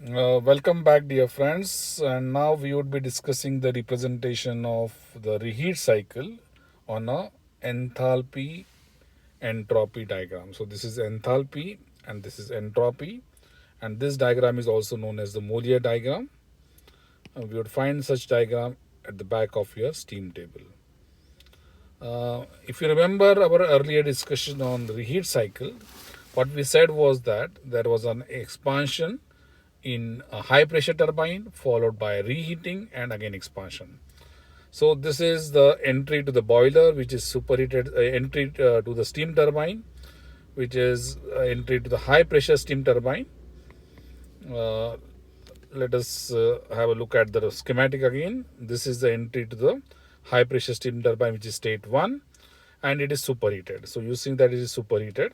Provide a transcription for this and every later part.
Welcome back, dear friends. And now we would be discussing the representation of the reheat cycle on a enthalpy entropy diagram. So, this is enthalpy and this is entropy, and this diagram is also known as the Molière diagram. We would find such diagram at the back of your steam table. If you remember our earlier discussion on the reheat cycle, what we said was that there was an expansion in a high pressure turbine followed by reheating and again expansion. So this is the entry to the boiler, which is superheated, entry to the steam turbine, which is entry to the high pressure steam turbine. uh, let us have a look at the schematic again. This is the entry to the high pressure steam turbine, which is state 1, and it is superheated. So using that, it is superheated.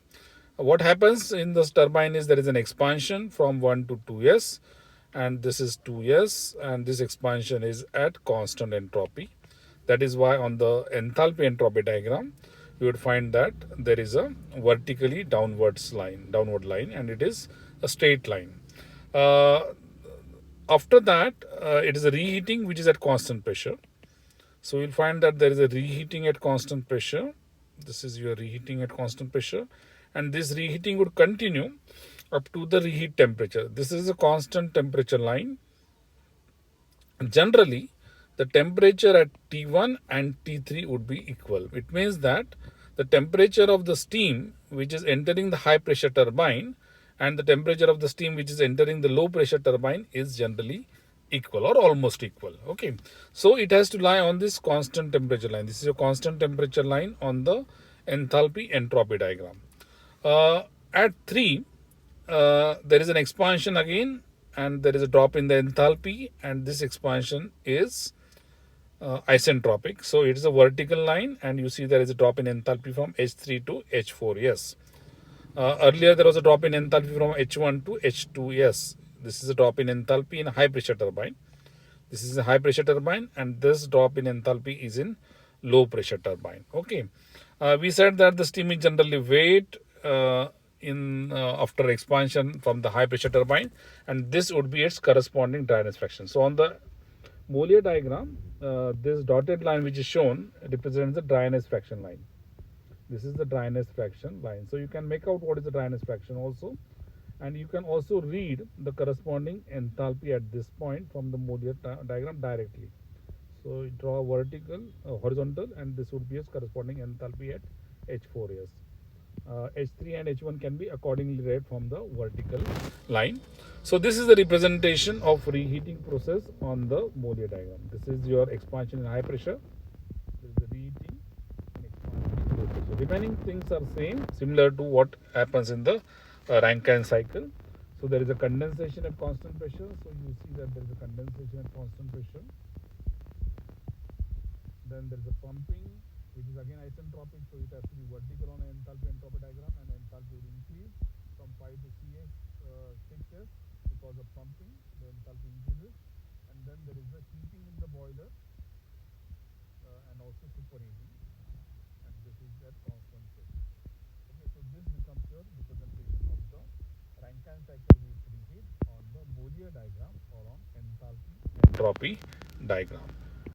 What happens in this turbine is there is an expansion from 1 to 2s, and this is 2s, and this expansion is at constant entropy. That is why on the enthalpy entropy diagram you would find that there is a vertically downward line, and it is a straight line. uh, After that, it is a reheating which is at constant pressure. So you'll find that there is a reheating at constant pressure. This is your reheating at constant pressure, and this reheating would continue up to the reheat temperature. This is a constant temperature line. Generally, the temperature at T1 and T3 would be equal. It means that the temperature of the steam which is entering the high pressure turbine and the temperature of the steam which is entering the low pressure turbine is generally equal or almost equal. Okay, so it has to lie on this constant temperature line. This is a constant temperature line on the enthalpy entropy diagram. At 3, there is an expansion again, and there is a drop in the enthalpy, and this expansion is isentropic. So it is a vertical line, and you see there is a drop in enthalpy from H3 to H4. Yes. Earlier there was a drop in enthalpy from H1 to H2. Yes. This is a drop in enthalpy in a high pressure turbine. This is a high pressure turbine, and this drop in enthalpy is in low pressure turbine. Okay. We said that the steam is generally weight in after expansion from the high pressure turbine, and this would be its corresponding dryness fraction. So on the Molière diagram, this dotted line which is shown represents the dryness fraction line. This is the dryness fraction line. So you can make out what is the dryness fraction also, and you can also read the corresponding enthalpy at this point from the Molière diagram directly. So draw a vertical, horizontal, and this would be its corresponding enthalpy at H4s. H3 and H1 can be accordingly read from the vertical line. So this is the representation of reheating process on the Molière diagram. This is your expansion in high pressure. This is the reheating and expansion in low pressure. Remaining things are same, similar to what happens in the Rankine cycle. So there is a condensation at constant pressure. So you see that there is a condensation at constant pressure. Then there is a pumping, which is again isentropic, so it has to be vertical on an enthalpy entropy diagram, and enthalpy will increase from 5 to Cs, 6s because of pumping. The enthalpy increases, and then there is a heating in the boiler and also superheating, and this is at constant pressure. Okay, so this becomes your representation of the Rankine cycle with reheat on the Molière diagram or on enthalpy entropy diagram.